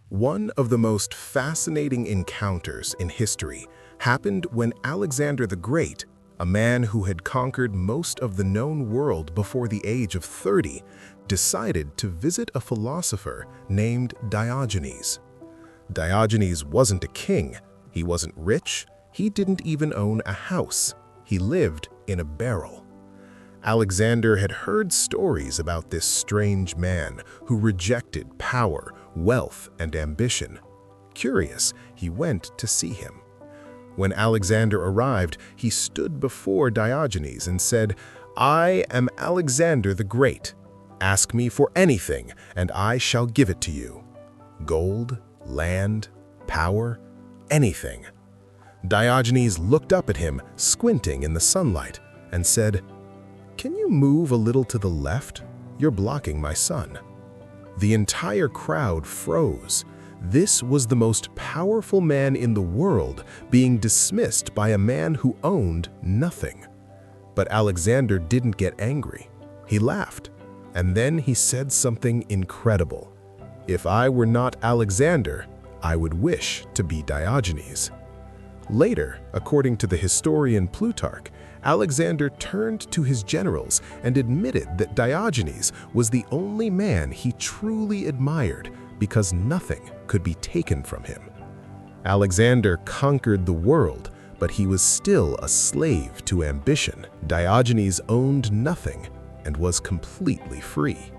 One of the most fascinating encounters in history happened when Alexander the Great, a man who had conquered most of the known world before the age of 30, decided to visit a philosopher named Diogenes. Diogenes wasn't a king, he wasn't rich, he didn't even own a house. He lived in a barrel. Alexander had heard stories about this strange man who rejected power, wealth, and ambition. Curious, he went to see him. When Alexander arrived, he stood before Diogenes and said, "I am Alexander the Great. Ask me for anything, and I shall give it to you. Gold, land, power, anything." Diogenes looked up at him, squinting in the sunlight, and said, "Can you move a little to the left? You're blocking my sun." The entire crowd froze. This was the most powerful man in the world being dismissed by a man who owned nothing. But Alexander didn't get angry. He laughed, and then he said something incredible. "If I were not Alexander, I would wish to be Diogenes." Later, according to the historian Plutarch, Alexander turned to his generals and admitted that Diogenes was the only man he truly admired because nothing could be taken from him. Alexander conquered the world, but he was still a slave to ambition. Diogenes owned nothing and was completely free.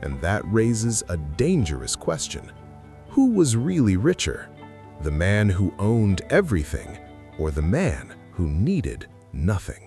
And that raises a dangerous question. Who was really richer? The man who owned everything, or the man who needed nothing?